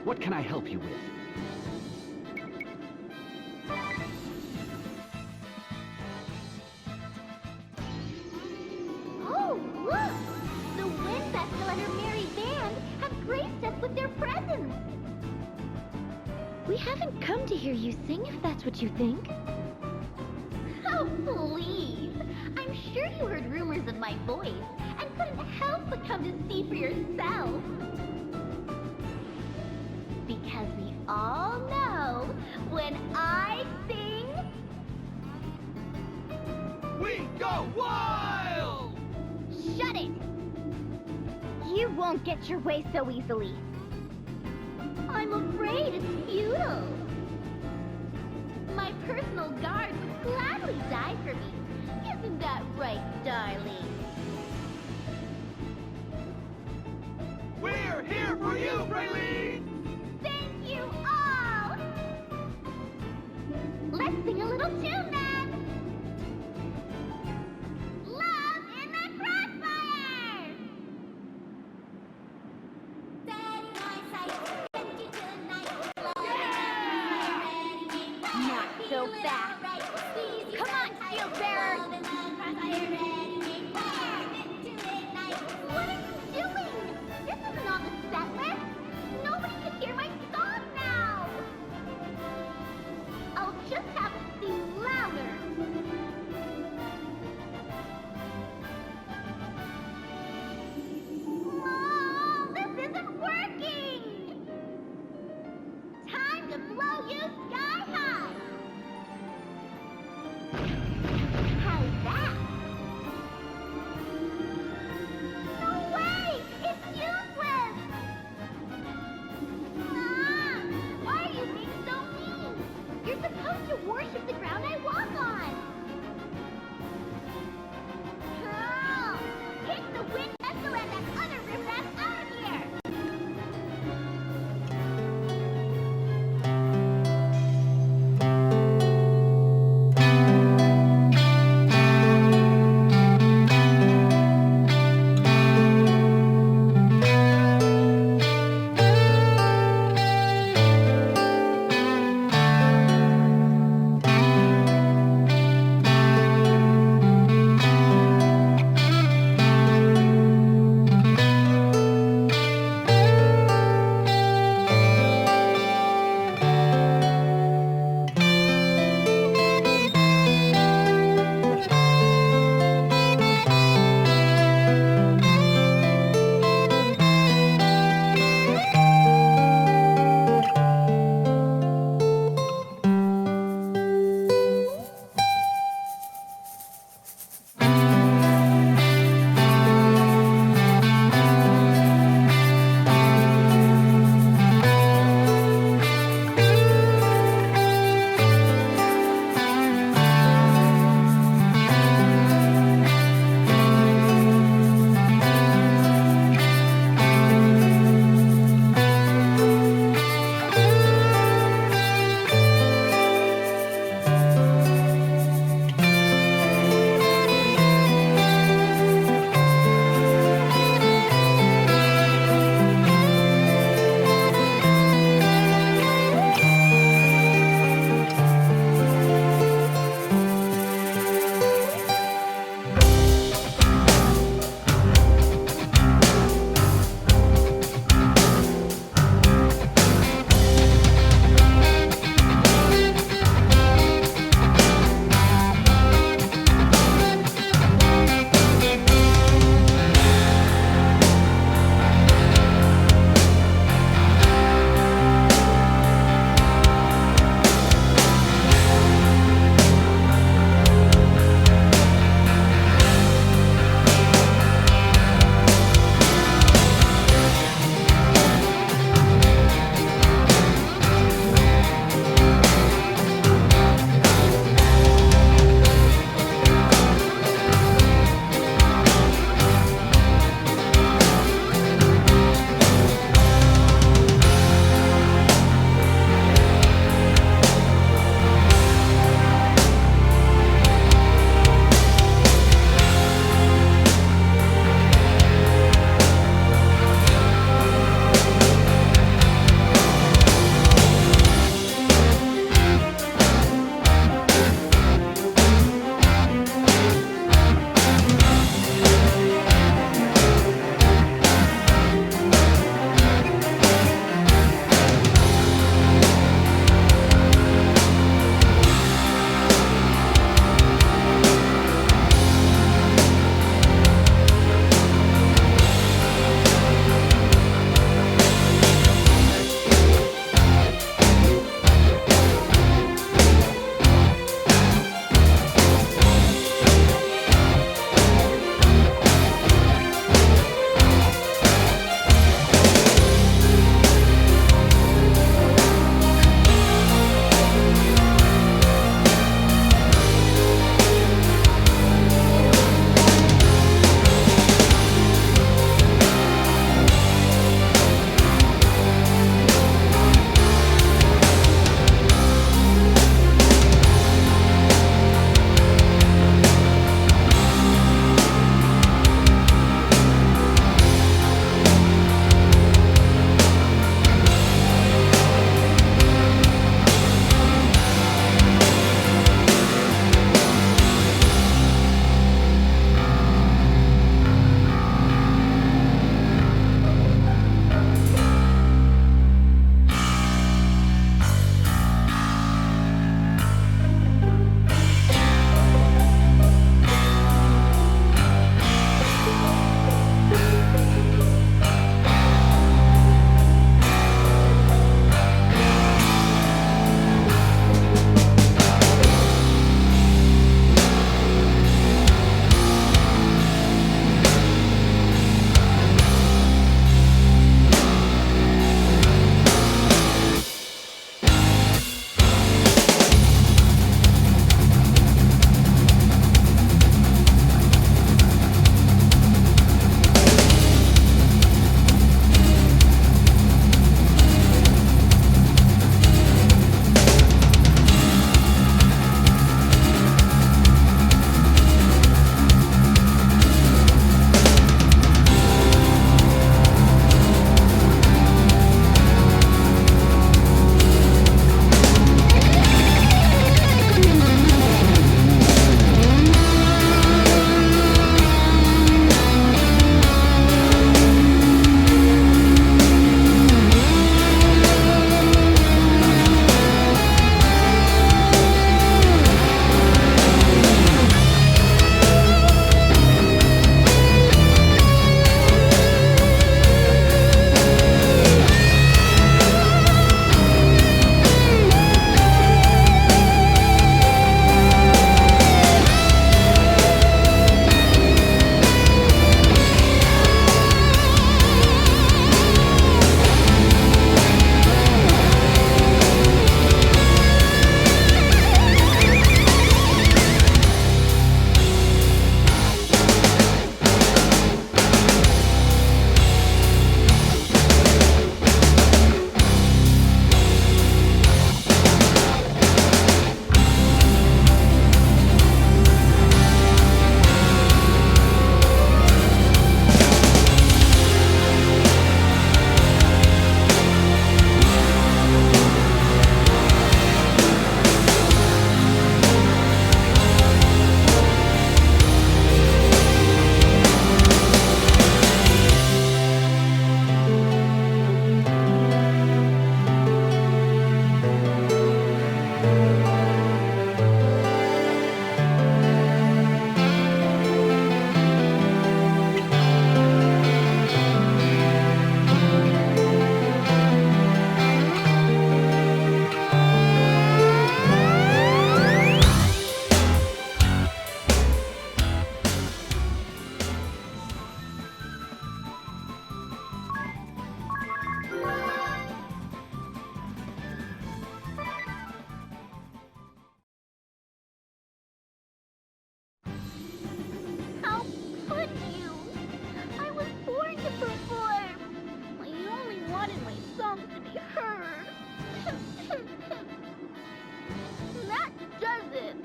What can I help you with? Oh, look! The Wind Vessel and her merry band have graced us with their presence. We haven't come to hear you sing, if that's what you think. Oh, please! I'm sure you heard rumors of my voice and couldn't help but come to see for yourself. Because we all know when I sing... We go wild! Shut it! You won't get your way so easily. I'm afraid it's futile. My personal guard would gladly die for me. Isn't that right, darling? We're here for you, Praline! Thank you all! Let's sing a little tune then! Love in the Crossfire! Not so fast. Come on, shield bearer! What are you doing? This isn't on the set list. Nobody can hear my song now. I'll just have to sing louder. Mom, this isn't working. Time to blow you sky high. How's that? wanted my songs to be heard. That does it.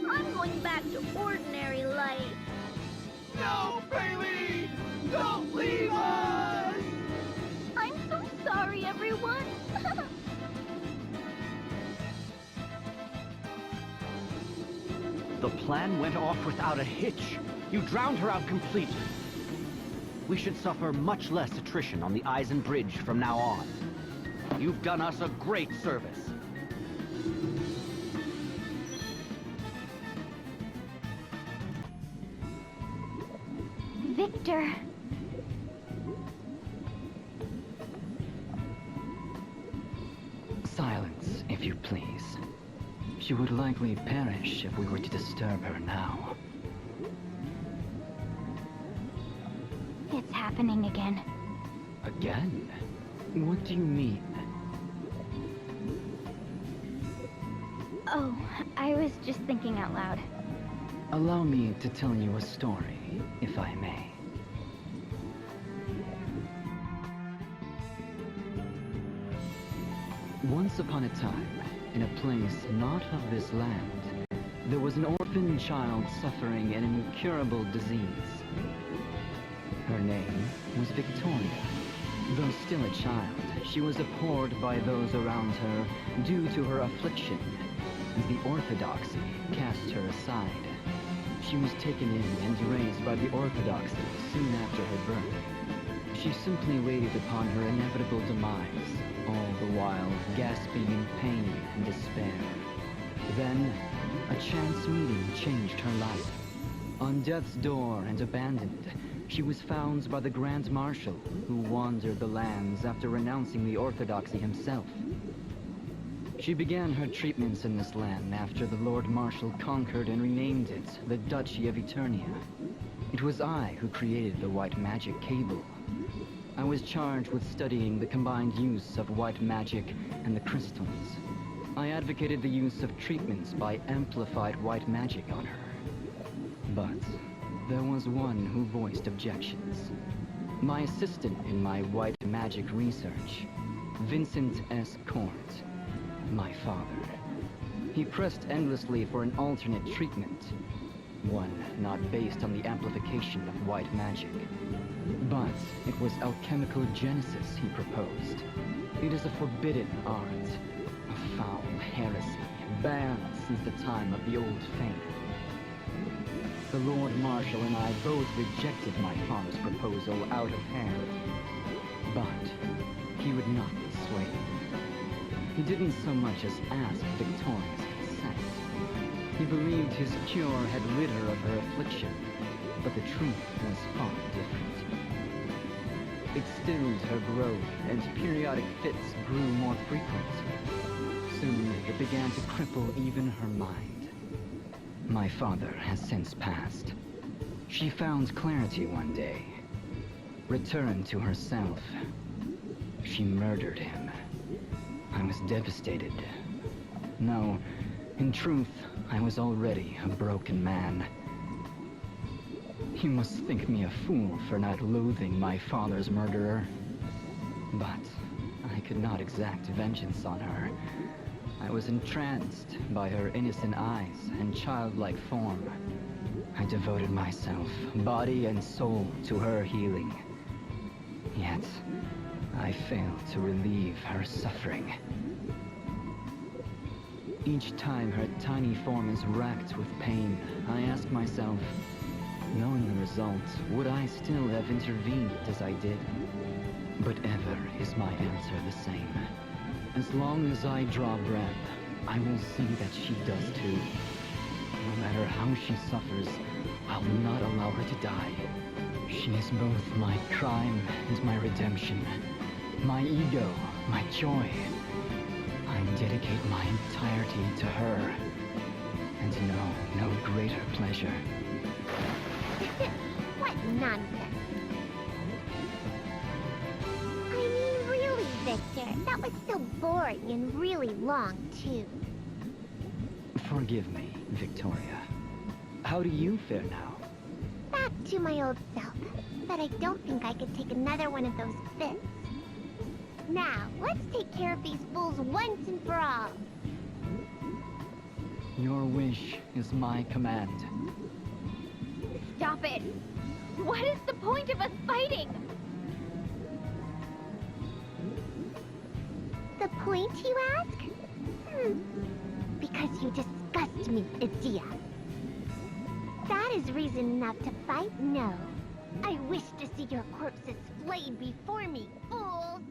I'm going back to ordinary life. No, Praline! Don't leave us! I'm so sorry, everyone. The plan went off without a hitch. You drowned her out completely. We should suffer much less attrition on the Eisen Bridge from now on. You've done us a great service. Victor. Silence, if you please. She would likely perish if we were to disturb her now. It's happening again. Again? What do you mean? Oh, I was just thinking out loud. Allow me to tell you a story, if I may. Once upon a time, in a place not of this land, there was an orphan child suffering an incurable disease. Her name was Victoria. Though still a child, she was abhorred by those around her due to her affliction, as the orthodoxy cast her aside. She was taken in and raised by the orthodoxy soon after her birth. She simply waited upon her inevitable demise, all the while gasping in pain and despair. Then, a chance meeting changed her life. On death's door and abandoned, she was found by the Grand Marshal, who wandered the lands after renouncing the orthodoxy himself. She began her treatments in this land after the Lord Marshal conquered and renamed it the Duchy of Eternia. It was I who created the white magic cable. I was charged with studying the combined use of white magic and the crystals. I advocated the use of treatments by amplified white magic on her. But there was one who voiced objections. My assistant in my white magic research, Vincent S. Court, my father. He pressed endlessly for an alternate treatment, one not based on the amplification of white magic. But it was alchemical genesis he proposed. It is a forbidden art, a foul heresy, banned since the time of the Old Faith. The Lord Marshal and I both rejected my father's proposal out of hand. But he would not be swayed. He didn't so much as ask Victoria's consent. He believed his cure had rid her of her affliction, but the truth was far different. It stilled her growth, and periodic fits grew more frequent. Soon, it began to cripple even her mind. My father has since passed. She found clarity one day, returned to herself. She murdered him. I was devastated. No, in truth, I was already a broken man. You must think me a fool for not loathing my father's murderer. But I could not exact vengeance on her. I was entranced by her innocent eyes and childlike form. I devoted myself, body and soul, to her healing. Yet, I failed to relieve her suffering. Each time her tiny form is racked with pain, I ask myself, knowing the result, would I still have intervened as I did? But ever is my answer the same. As long as I draw breath, I will see that she does too. No matter how she suffers, I will not allow her to die. She is both my crime and my redemption. My ego, my joy. I dedicate my entirety to her, and know no greater pleasure. What nonsense. I mean, really, Victor, that was so boring and really long, too. Forgive me, Victoria. How do you fare now? Back to my old self. But I don't think I could take another one of those fits. Now, let's take care of these fools once and for all. Your wish is my command. Stop it! What is the point of us fighting? The point, you ask? Because you disgust me, Izia. That is reason enough to fight? No. I wish to see your corpses flayed before me, fools!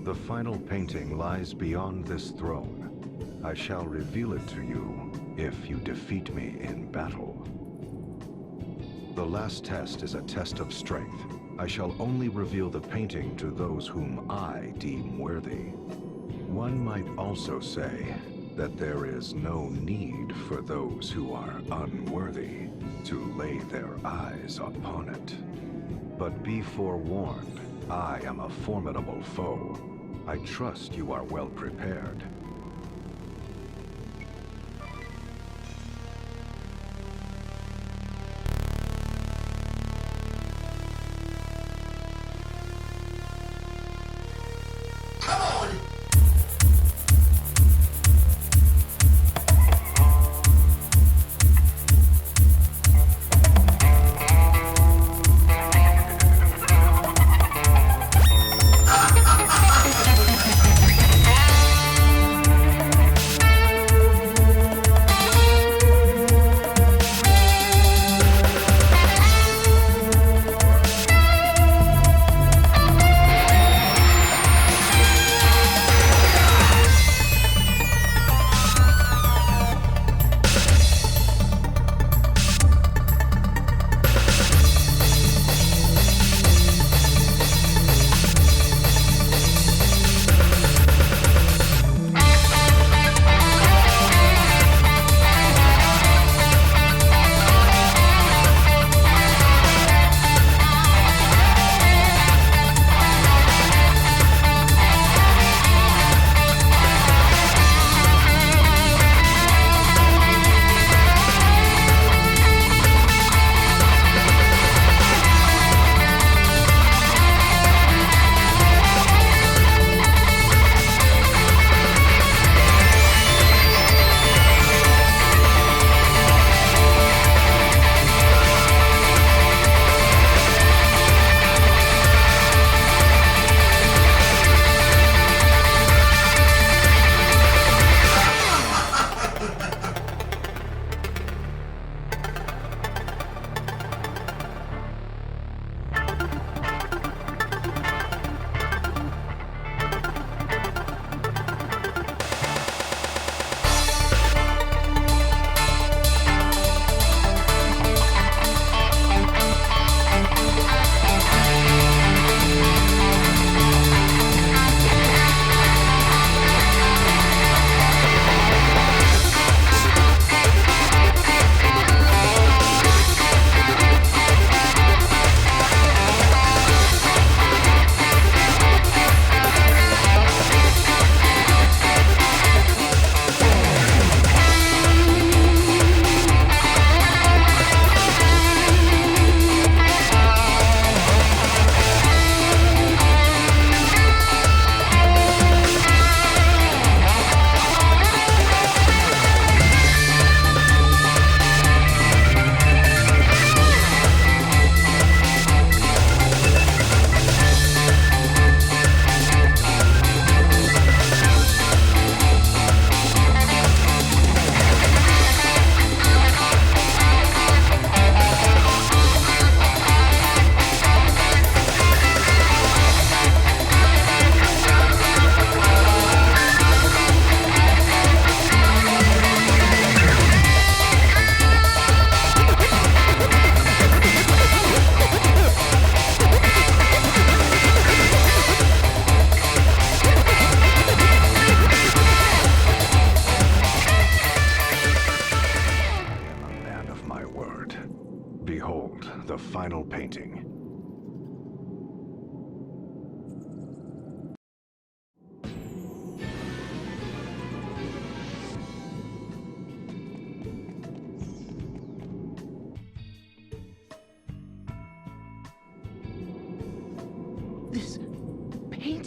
The final painting lies beyond this throne. I shall reveal it to you if you defeat me in battle. The last test is a test of strength. I shall only reveal the painting to those whom I deem worthy. One might also say that there is no need for those who are unworthy to lay their eyes upon it. But be forewarned, I am a formidable foe. I trust you are well prepared.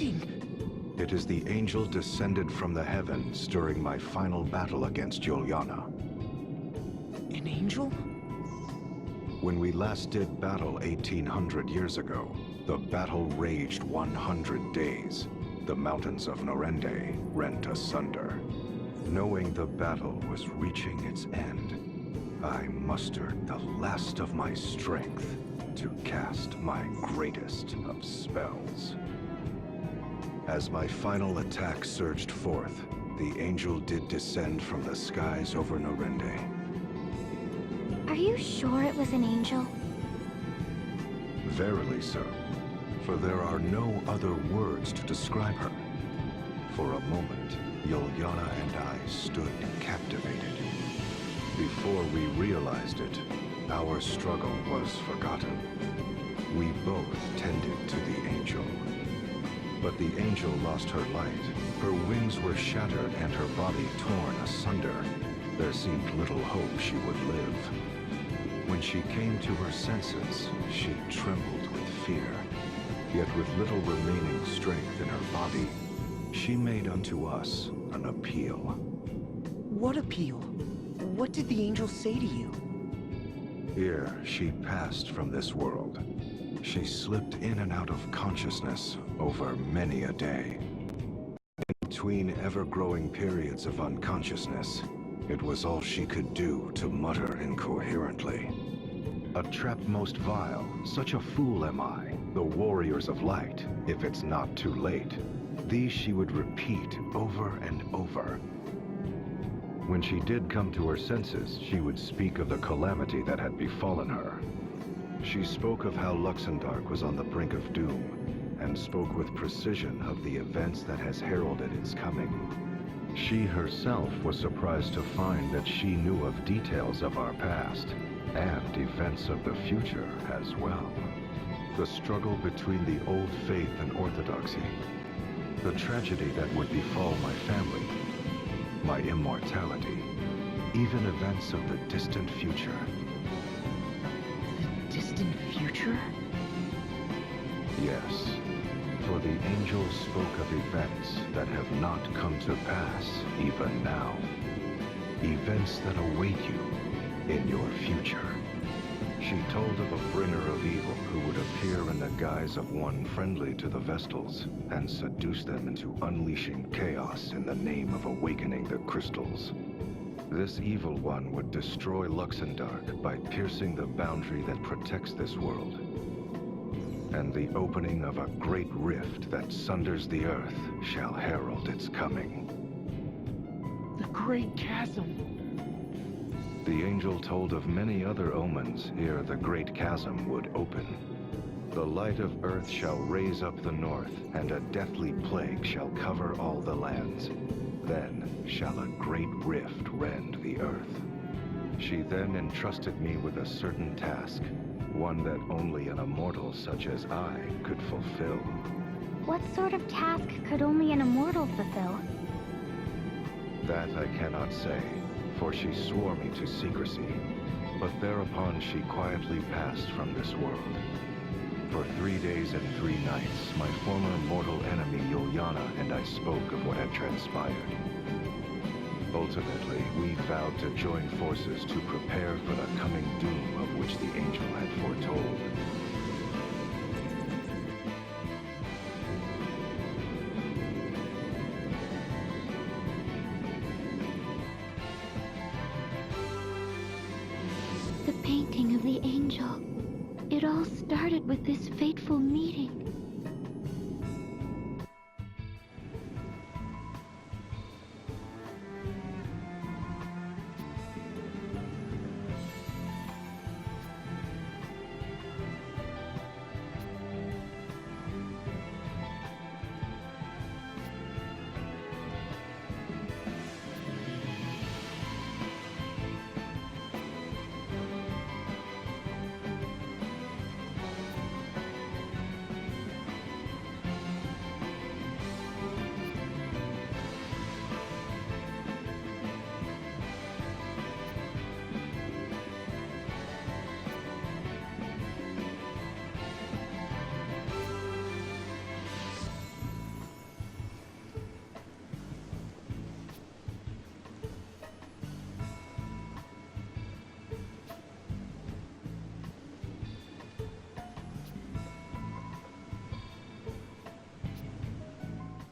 painting? It is the angel descended from the heavens during my final battle against Juliana. An angel? When we last did battle 1800 years ago, the battle raged 100 days. The mountains of Norende rent asunder. Knowing the battle was reaching its end, I mustered the last of my strength to cast my greatest of spells. As my final attack surged forth, the angel did descend from the skies over Norende. Are you sure it was an angel? Verily, sir, for there are no other words to describe her. For a moment, Juliana and I stood captivated. Before we realized it, our struggle was forgotten. We both tended to the angel. But the angel lost her light. Her wings were shattered and her body torn asunder. There seemed little hope she would live. When she came to her senses, she trembled with fear. Yet with little remaining strength in her body, she made unto us an appeal. What appeal? What did the angel say to you? Ere she passed from this world, she slipped in and out of consciousness over many a day. In between ever-growing periods of unconsciousness, it was all she could do to mutter incoherently. A trap most vile, such a fool am I, the warriors of light, if it's not too late. These she would repeat over and over. When she did come to her senses, she would speak of the calamity that had befallen her. She spoke of how Luxembourg was on the brink of doom, and spoke with precision of the events that has heralded its coming. She herself was surprised to find that she knew of details of our past, and events of the future as well. The struggle between the old faith and orthodoxy, the tragedy that would befall my family, my immortality, even events of the distant future. The distant future? Yes, for the angel spoke of events that have not come to pass even now. Events that await you in your future. She told of a bringer of evil who would appear in the guise of one friendly to the Vestals and seduce them into unleashing chaos in the name of awakening the crystals. This evil one would destroy Luxembourg by piercing the boundary that protects this world, and the opening of a great rift that sunders the earth shall herald its coming. The Great Chasm. The angel told of many other omens ere the great chasm would open. The light of earth shall raise up the north, and a deathly plague shall cover all the lands. Then shall a great rift rend the earth. She then entrusted me with a certain task, one that only an immortal such as I could fulfill. What sort of task could only an immortal fulfill? That I cannot say, for she swore me to secrecy, but thereupon she quietly passed from this world. For 3 days and 3 nights, my former mortal enemy Juliana and I spoke of what had transpired. Ultimately, we vowed to join forces to prepare for the coming doom of which the angel had foretold. The painting of the angel. It all started with this fateful meeting.